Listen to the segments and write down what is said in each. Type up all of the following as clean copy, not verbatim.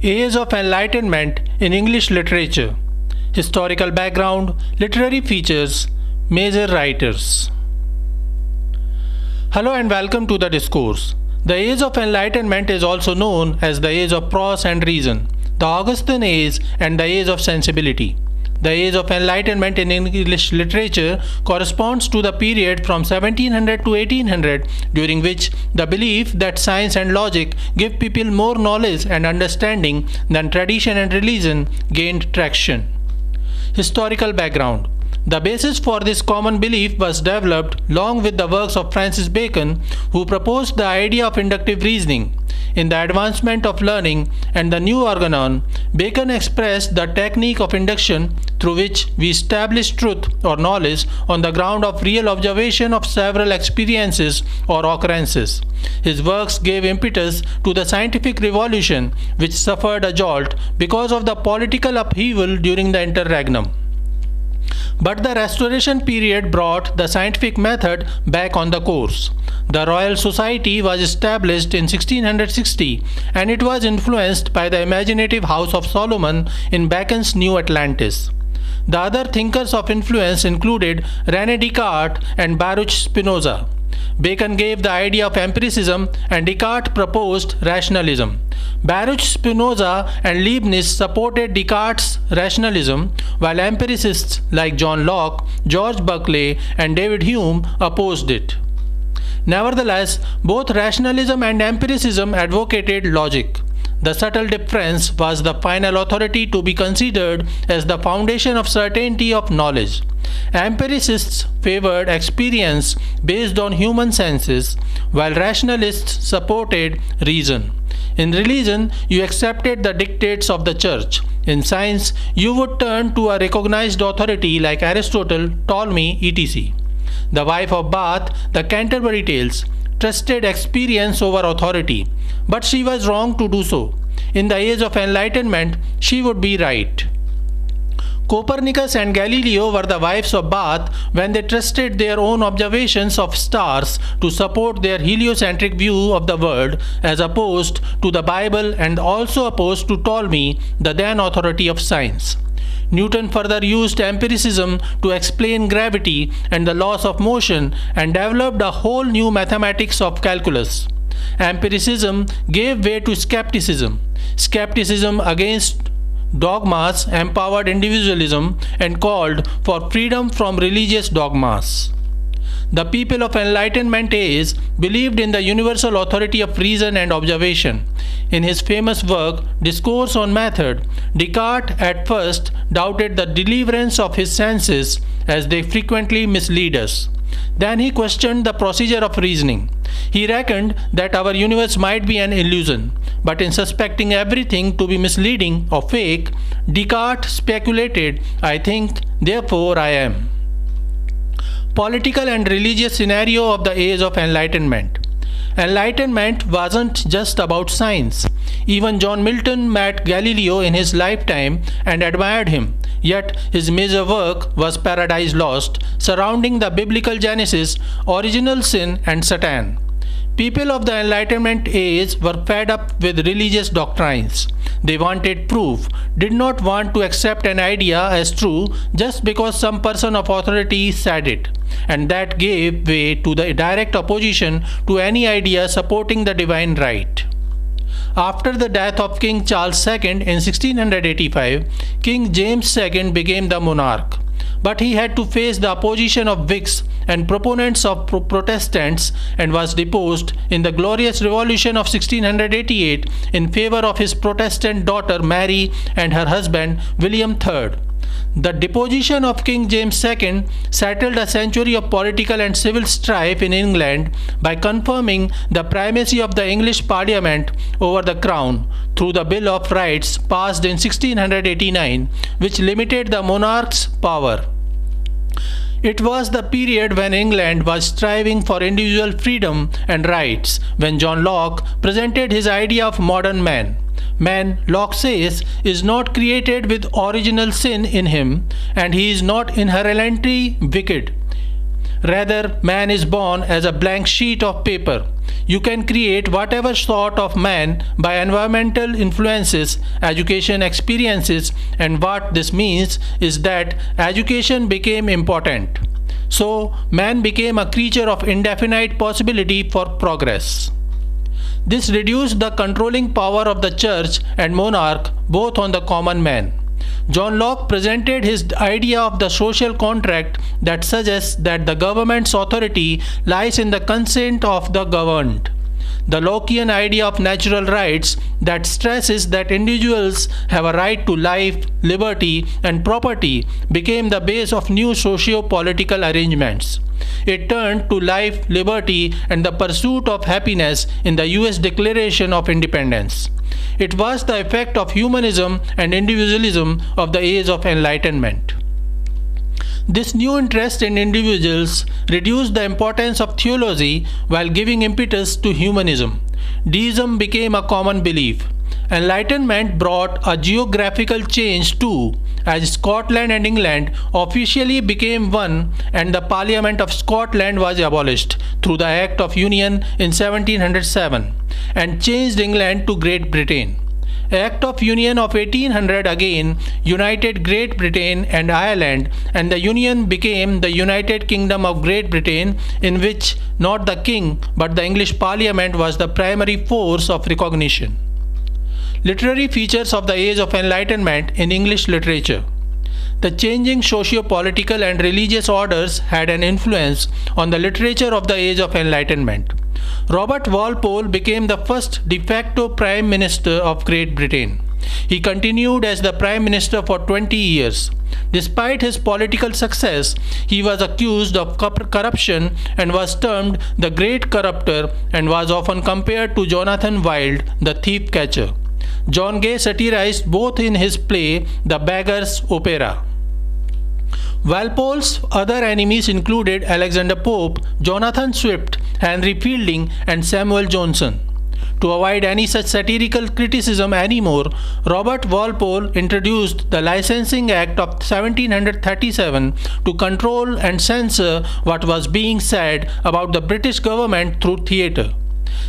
Age of Enlightenment in English literature. Historical background, literary features, major writers. Hello and welcome to the discourse. The Age of Enlightenment is also known as the Age of Prose and Reason, the Augustan Age and the Age of Sensibility. The Age of Enlightenment in English literature corresponds to the period from 1700 to 1800, during which the belief that science and logic give people more knowledge and understanding than tradition and religion gained traction. Historical background. The basis for this common belief was developed along with the works of Francis Bacon, who proposed the idea of inductive reasoning. In the Advancement of Learning and the New Organon, Bacon expressed the technique of induction through which we establish truth or knowledge on the ground of real observation of several experiences or occurrences. His works gave impetus to the scientific revolution, which suffered a jolt because of the political upheaval during the Interregnum. But the Restoration period brought the scientific method back on the course. The Royal Society was established in 1660 and it was influenced by the imaginative House of Solomon in Bacon's New Atlantis. The other thinkers of influence included René Descartes and Baruch Spinoza. Bacon gave the idea of empiricism and Descartes proposed rationalism. Baruch Spinoza and Leibniz supported Descartes' rationalism, while empiricists like John Locke, George Berkeley, and David Hume opposed it. Nevertheless, both rationalism and empiricism advocated logic. The subtle difference was the final authority to be considered as the foundation of certainty of knowledge. Empiricists favored experience based on human senses, while rationalists supported reason. In religion, you accepted the dictates of the church. In science, you would turn to a recognized authority like Aristotle, Ptolemy, etc. The wife of Bath, the Canterbury Tales, trusted experience over authority, but she was wrong to do so. In the Age of Enlightenment, she would be right. Copernicus and Galileo were the wives of Bath when they trusted their own observations of stars to support their heliocentric view of the world, as opposed to the Bible and also opposed to Ptolemy, the then authority of science. Newton further used empiricism to explain gravity and the laws of motion and developed a whole new mathematics of calculus. Empiricism gave way to skepticism. Skepticism against dogmas empowered individualism and called for freedom from religious dogmas. The people of Enlightenment age believed in the universal authority of reason and observation. In his famous work, Discourse on Method, Descartes at first doubted the deliverance of his senses, as they frequently mislead us. Then he questioned the procedure of reasoning. He reckoned that our universe might be an illusion, but in suspecting everything to be misleading or fake, Descartes speculated, "I think, therefore I am." Political and religious scenario of the Age of Enlightenment. Enlightenment wasn't just about science. Even John Milton met Galileo in his lifetime and admired him, yet his major work was Paradise Lost, surrounding the biblical Genesis, original sin and Satan. People of the Enlightenment age were fed up with religious doctrines. They wanted proof, did not want to accept an idea as true just because some person of authority said it, and that gave way to the direct opposition to any idea supporting the divine right. After the death of King Charles II in 1685, King James II became the monarch. But he had to face the opposition of Whigs and proponents of Protestants and was deposed in the Glorious Revolution of 1688 in favor of his Protestant daughter Mary and her husband William III. The deposition of King James II settled a century of political and civil strife in England by confirming the primacy of the English Parliament over the Crown through the Bill of Rights passed in 1689, which limited the monarch's power. It was the period when England was striving for individual freedom and rights, when John Locke presented his idea of modern man. Man, Locke says, is not created with original sin in him, and he is not inherently wicked. Rather, man is born as a blank sheet of paper. You can create whatever sort of man by environmental influences, education experiences, and what this means is that education became important. So, man became a creature of indefinite possibility for progress. This reduced the controlling power of the church and monarch both on the common man. John Locke presented his idea of the social contract that suggests that the government's authority lies in the consent of the governed. The Lockean idea of natural rights that stresses that individuals have a right to life, liberty, and property became the base of new socio-political arrangements. It turned to life, liberty, and the pursuit of happiness in the US Declaration of Independence. It was the effect of humanism and individualism of the Age of Enlightenment. This new interest in individuals reduced the importance of theology while giving impetus to humanism. Deism became a common belief. Enlightenment brought a geographical change too, as Scotland and England officially became one and the Parliament of Scotland was abolished through the Act of Union in 1707 and changed England to Great Britain. Act of Union of 1800 again united Great Britain and Ireland, and the Union became the United Kingdom of Great Britain, in which not the king but the English Parliament was the primary force of recognition. Literary features of the Age of Enlightenment in English literature. The changing socio-political and religious orders had an influence on the literature of the Age of Enlightenment. Robert Walpole became the first de facto Prime Minister of Great Britain. He continued as the Prime Minister for 20 years. Despite his political success, he was accused of corruption and was termed the Great Corrupter and was often compared to Jonathan Wild, the thief catcher. John Gay satirized both in his play The Beggar's Opera. Walpole's other enemies included Alexander Pope, Jonathan Swift, Henry Fielding, and Samuel Johnson. To avoid any such satirical criticism anymore, Robert Walpole introduced the Licensing Act of 1737 to control and censor what was being said about the British government through theatre.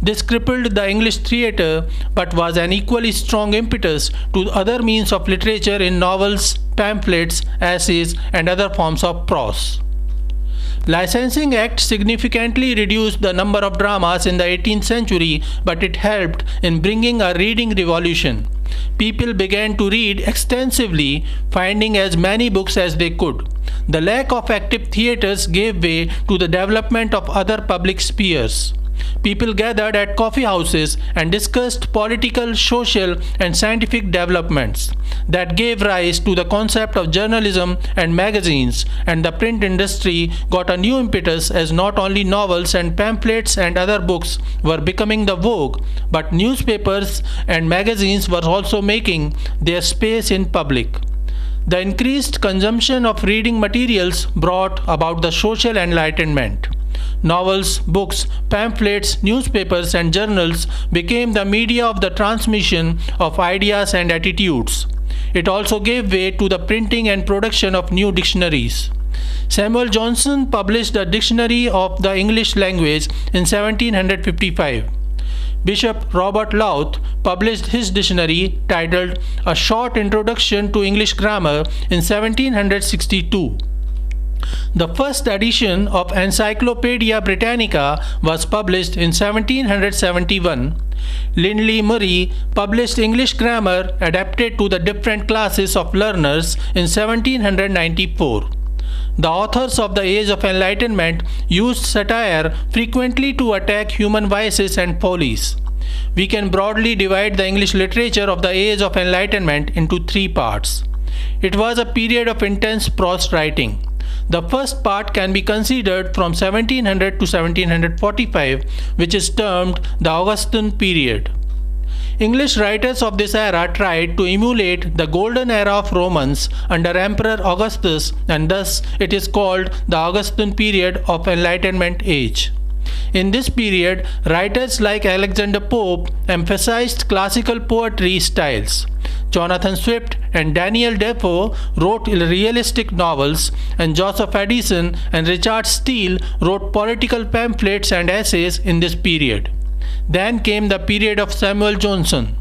This crippled the English theatre but was an equally strong impetus to other means of literature in novels, pamphlets, essays, and other forms of prose. Licensing Act significantly reduced the number of dramas in the 18th century, but it helped in bringing a reading revolution. People began to read extensively, finding as many books as they could. The lack of active theatres gave way to the development of other public spheres. People gathered at coffee houses and discussed political, social, and scientific developments that gave rise to the concept of journalism and magazines, and the print industry got a new impetus as not only novels and pamphlets and other books were becoming the vogue, but newspapers and magazines were also making their space in public. The increased consumption of reading materials brought about the social enlightenment. Novels, books, pamphlets, newspapers, and journals became the media of the transmission of ideas and attitudes. It also gave way to the printing and production of new dictionaries. Samuel Johnson published a Dictionary of the English Language in 1755. Bishop Robert Lowth published his dictionary titled A Short Introduction to English Grammar in 1762. The first edition of Encyclopaedia Britannica was published in 1771. Lindley Murray published English Grammar adapted to the different classes of learners in 1794. The authors of the Age of Enlightenment used satire frequently to attack human vices and follies. We can broadly divide the English literature of the Age of Enlightenment into three parts. It was a period of intense prose writing. The first part can be considered from 1700 to 1745, which is termed the Augustan period. English writers of this era tried to emulate the golden era of Romans under Emperor Augustus, and thus it is called the Augustan period of Enlightenment age. In this period, writers like Alexander Pope emphasized classical poetry styles. Jonathan Swift and Daniel Defoe wrote realistic novels, and Joseph Addison and Richard Steele wrote political pamphlets and essays in this period. Then came the period of Samuel Johnson.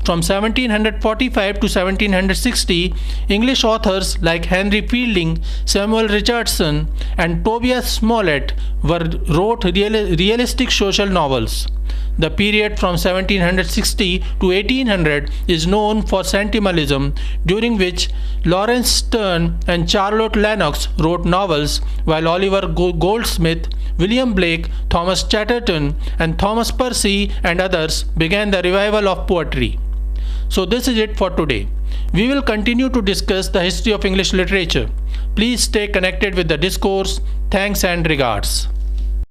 From 1745 to 1760, English authors like Henry Fielding, Samuel Richardson, and Tobias Smollett wrote realistic social novels. The period from 1760 to 1800 is known for sentimentalism, during which Laurence Sterne and Charlotte Lennox wrote novels, while Oliver Goldsmith, William Blake, Thomas Chatterton, and Thomas Percy and others began the revival of poetry. So this is it for today. We will continue to discuss the history of English literature. Please stay connected with the discourse. Thanks and regards.